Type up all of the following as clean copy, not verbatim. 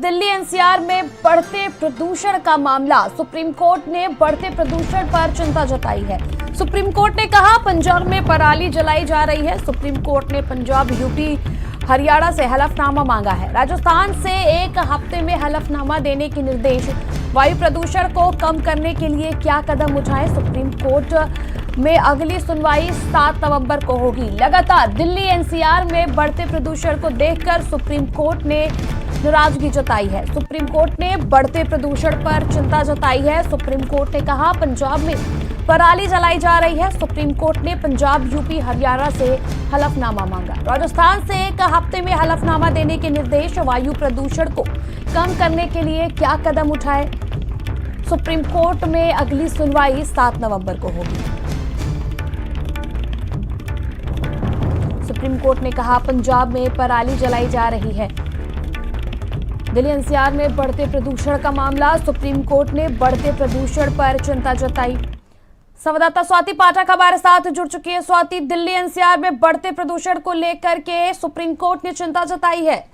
Delhi NCR में बढ़ते प्रदूषण का मामला। सुप्रीम कोर्ट ने बढ़ते प्रदूषण पर चिंता जताई है। सुप्रीम कोर्ट ने कहा पंजाब में पराली जलाई जा रही है। सुप्रीम कोर्ट ने पंजाब, यूपी, हरियाणा से हलफनामा मांगा है। राजस्थान से एक हफ्ते में हलफनामा देने के निर्देश। वायु प्रदूषण को कम करने के लिए क्या कदम उठाएं? सुप्रीम कोर्ट में अगली सुनवाई 7 नवंबर को होगी। लगातार दिल्ली एनसीआर में बढ़ते प्रदूषण को देखकर सुप्रीम कोर्ट ने नाराजगी जताई है। सुप्रीम कोर्ट ने बढ़ते प्रदूषण पर चिंता जताई है। सुप्रीम कोर्ट ने कहा पंजाब में पराली जलाई जा रही है। सुप्रीम कोर्ट ने पंजाब, यूपी, हरियाणा से हलफनामा मांगा। राजस्थान से एक हफ्ते में हलफनामा देने के निर्देश। वायु प्रदूषण को कम करने के लिए क्या कदम उठाए? सुप्रीम कोर्ट में अगली सुनवाई 7 नवंबर को होगी। सुप्रीम कोर्ट ने कहा पंजाब में पराली जलाई जा रही है। दिल्ली एनसीआर में बढ़ते प्रदूषण का मामला। सुप्रीम कोर्ट ने बढ़ते प्रदूषण पर चिंता जताई। संवाददाता स्वाति पाठक हमारे साथ जुड़ चुकी है। स्वाति, दिल्ली एनसीआर में बढ़ते प्रदूषण को लेकर के सुप्रीम कोर्ट ने चिंता जताई है।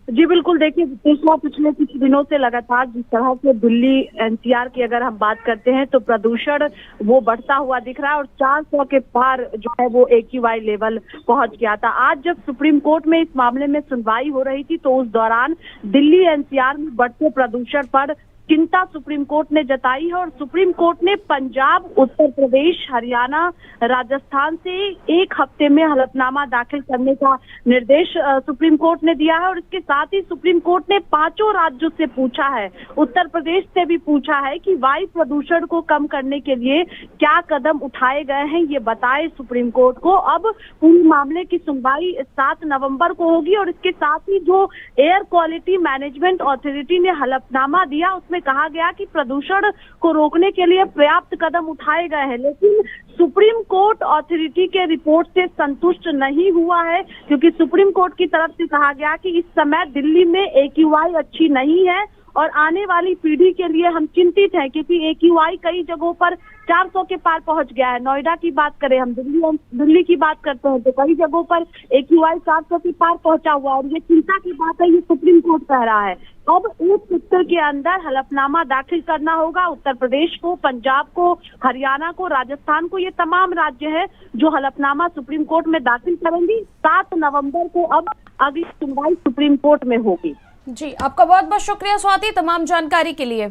जी बिल्कुल, देखिए पिछले कुछ दिनों से लगातार जिस तरह से दिल्ली एनसीआर की अगर हम बात करते हैं तो प्रदूषण वो बढ़ता हुआ दिख रहा है और 400 के पार जो है वो AQI लेवल पहुंच गया था। आज जब सुप्रीम कोर्ट में इस मामले में सुनवाई हो रही थी तो उस दौरान दिल्ली एनसीआर में बढ़ते प्रदूषण पर चिंता सुप्रीम कोर्ट ने जताई है और सुप्रीम कोर्ट ने पंजाब, उत्तर प्रदेश, हरियाणा, राजस्थान से एक हफ्ते में हलफनामा दाखिल करने का निर्देश सुप्रीम कोर्ट ने दिया है। और इसके साथ ही सुप्रीम कोर्ट ने 5 राज्यों से पूछा है, उत्तर प्रदेश से भी पूछा है कि वायु प्रदूषण को कम करने के लिए क्या कदम उठाए गए हैं, ये बताए सुप्रीम कोर्ट को। अब पूरे मामले की सुनवाई 7 नवंबर को होगी और इसके साथ ही जो एयर क्वालिटी मैनेजमेंट अथॉरिटी ने हलफनामा दिया उसमें कहा गया कि प्रदूषण को रोकने के लिए पर्याप्त कदम उठाए गए हैं, लेकिन सुप्रीम कोर्ट अथॉरिटी के रिपोर्ट से संतुष्ट नहीं हुआ है क्योंकि सुप्रीम कोर्ट की तरफ से कहा गया कि इस समय दिल्ली में AQI अच्छी नहीं है और आने वाली पीढ़ी के लिए हम चिंतित हैं क्योंकि AQI कई जगहों पर 400 के पार पहुंच गया है। नोएडा की बात करें, हम दिल्ली की बात करते हैं तो कई जगहों पर AQI 400 के पार पहुंचा हुआ और ये चिंता की बात है, ये सुप्रीम कोर्ट कह रहा है। अब एक सप्ताह के अंदर हलफनामा दाखिल करना होगा उत्तर प्रदेश को, पंजाब को, हरियाणा को, राजस्थान को। ये तमाम राज्य है जो हलफनामा सुप्रीम कोर्ट में दाखिल करेंगी। 7 नवंबर को अब अगली सुनवाई सुप्रीम कोर्ट में होगी। जी, आपका बहुत बहुत शुक्रिया स्वाति तमाम जानकारी के लिए।